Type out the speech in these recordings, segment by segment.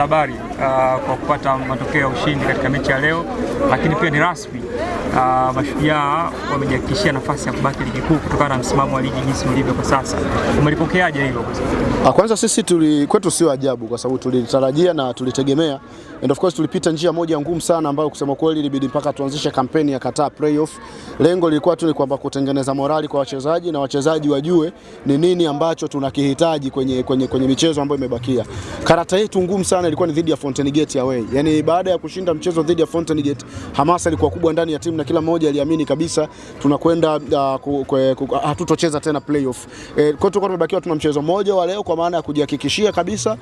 Habari kwa kupata matokeo ya ushindi katika mechi ya leo, lakini pia ni rasmi Mashujaa wamejihakikishia nafasi ya kubaki ligi kuu kutokana na msimamo wa ligi jinsi ulivyo kwa sasa. Umelipokeaje hilo? Kwanza sisi kwetu sio ajabu kwa sababu tulitarajia na tulitegemea, and of course tulipita njia moja ngumu sana ambayo kusema kweli ilibidi mpaka tuanzishe kampeni ya kataa playoff. Lengo lilikuwa tu ni kwamba kutengeneza morali kwa wachezaji na wachezaji wajue ni nini ambacho tunakihitaji kwenye michezo ambayo imebakia. Karata yetu ngumu sana ilikuwa ni dhidi ya Fountain Gate away. Yaani baada ya kushinda mchezo dhidi ya Fountain Gate, hamasa ilikuwa kubwa ndani ya timu na kila mmoja aliamini kabisa tunakwenda hatutocheza tena playoff. Kwa hiyo tulikuwa tumebakiwa tuna mchezo mmoja wa leo kwa maana ya kujihakikishia kabisa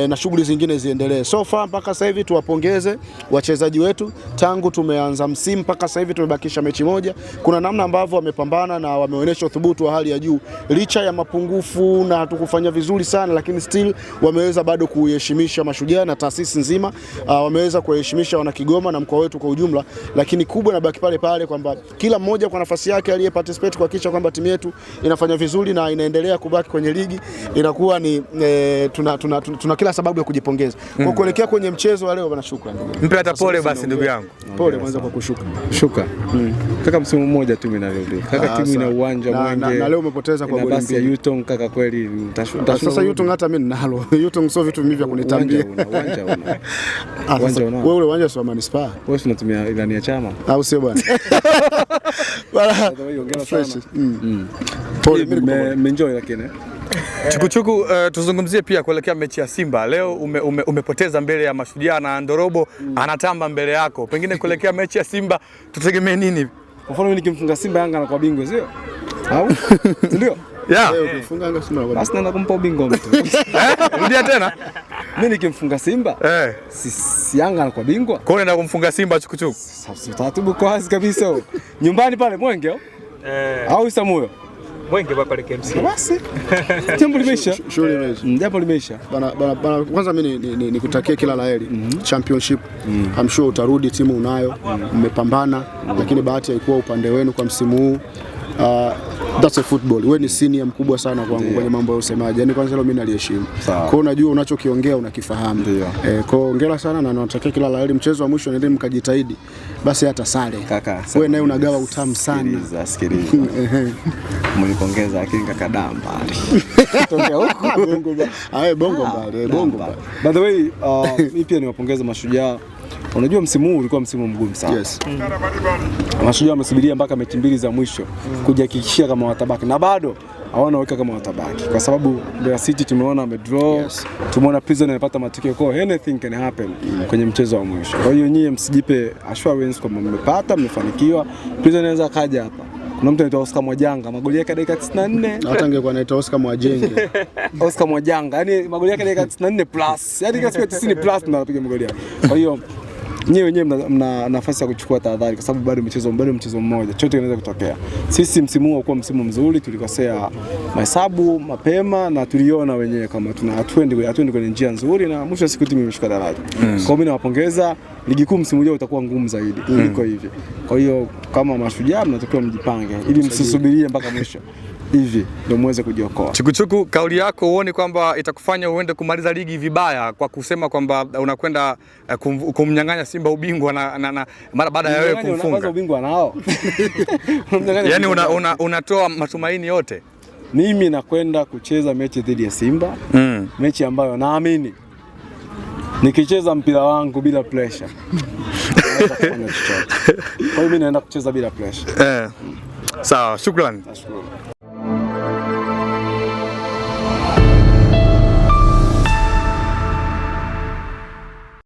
na shughuli zingine ziendelee. So far mpaka sasa hivi tuwapongeze wachezaji wetu, tangu tumeanza msimu mpaka sasa hivi tumebakisha mechi moja. Kuna namna ambavyo wamepambana na wameonyesha uthubutu wa hali ya juu licha ya mapungufu na hatukufanya vizuri sana, lakini still wameweza bado kuheshimisha Mashujaa na taasisi nzima, wameweza kuheshimisha wana Kigoma na mkoa wetu kwa ujumla. Lakini kubwa na baki pale pale kwamba kila mmoja kwa nafasi yake aliye participate kuhakikisha kwamba timu yetu inafanya vizuri na inaendelea kubaki kwenye ligi, inakuwa ni tuna kila sababu ya kujipongeza. Kwa kuelekea kwenye mchezo wa leo bana, shukrani. Mpe hata pole basi ndugu yangu. Pole kwanza kwa kushuka. Kaka, msimu mmoja tu mimi narudi. Kaka, timu ina uwanja mwenge. Na leo umepoteza kwa goli mbili. Ya Yutong kaka, kweli sasa Yutong hata mimi ninalo. Yutong sio vitu vya kunitambia. Uwanja una. Wewe ule uwanja sio manispaa. Wewe unatumia ilani ya chama au sio bwana? Bwana fresh. Pole, mimi enjoy lakini. Chukuchuku, tuzungumzie pia kuelekea mechi ya Simba. Leo umepoteza mbele ya Mashujaa na Ndorobo anatamba mbele yako. Pengine kuelekea mechi ya Simba tutegemee nini? Kwa mfano mimi nikimfunga Simba, Yanga anakuwa bingwa, sio? Au? Ndio. Yeah. Ukifunga Yanga Simba basi naenda kumpa ubingwa mtu. Rudia tena. Mimi nikimfunga Simba, si Yanga anakuwa bingwa. Kwa hiyo unaenda kumfunga Simba Chukuchuku? Sasa taratibu kwa wazi kabisa. Nyumbani pale Mwenge au Isamuyo? Mwenge pale KMC. Basi. Jambo limeisha. Shughuli imeisha. Jambo limeisha. Bana, kwanza mimi nikutakia kila laheri. Championship. I'm sure utarudi, timu unayo. Mmepambana, lakini bahati haikuwa upande wenu kwa msimu huu. That's a football. Wewe ni senior mkubwa sana kwangu kwenye mambo ya usemaji. Yaani kwanza leo mimi naliheshimu. Kwa hiyo unajua unachokiongea unakifahamu. Kwa hiyo hongera sana na natakia kila laheri. Mchezo wa mwisho nendeni mkajitahidi. Basi hata sare. Kaka, wewe naye unagawa utamu sana. Sikiliza. Mlipongeza lakini kaka dambali. Tokea huko. Bongo mbali. By the way, mimi pia niwapongeza Mashujaa. Unajua msimu huu ulikuwa msimu mgumu sana. Yes. Mashujaa wamesubiria mpaka mechi mbili za mwisho kujihakikishia kama watabaki, na bado hawana uhakika kama watabaki kwa sababu Mbeya City tumeona wamedraw. Tumeona Prison amepata matokeo, kwa anything can happen kwenye mchezo wa mwisho. Kwa hiyo nyie msijipe assurance kwamba mmefanikiwa. Prison anaweza kaja hapa. Kuna mtu anaitwa Oscar Mwajanga, magoli yake dakika 94. Hata angekuwa anaitwa Oscar Mwajenge. Oscar Mwajanga, yani magoli yake dakika 94 plus. Yani kama 90 plus ndio anapiga magoli yake. Kwa hiyo nyie wenyewe mna nafasi ya kuchukua tahadhari kwa sababu bado mchezo mmoja, chochote kinaweza kutokea. Sisi msimu huu kwa msimu mzuri, tulikosea mahesabu mapema na tuliona wenyewe kama hatuendi kwenye njia nzuri, na mwisho wa siku timu imeshuka daraja. Kwa hiyo mimi nawapongeza. Ligi kuu msimu ujao utakuwa ngumu zaidi kuliko hivi. Kwa hiyo kama Mashujaa mnatakiwa mjipange ili msisubirie mpaka mwisho. Hivi ndio muweze kujiokoa. Chukuchuku, kauli yako uone kwamba itakufanya uende kumaliza ligi vibaya kwa kusema kwamba unakwenda kumnyang'anya Simba ubingwa na mara baada ya wewe kumfunga. Kwanza ubingwa nao. Yaani unatoa matumaini yote. Mimi nakwenda kucheza mechi dhidi ya Simba. Mechi ambayo naamini nikicheza mpira wangu bila pressure. Kwa hiyo mimi naenda kucheza bila pressure. Sawa, shukrani.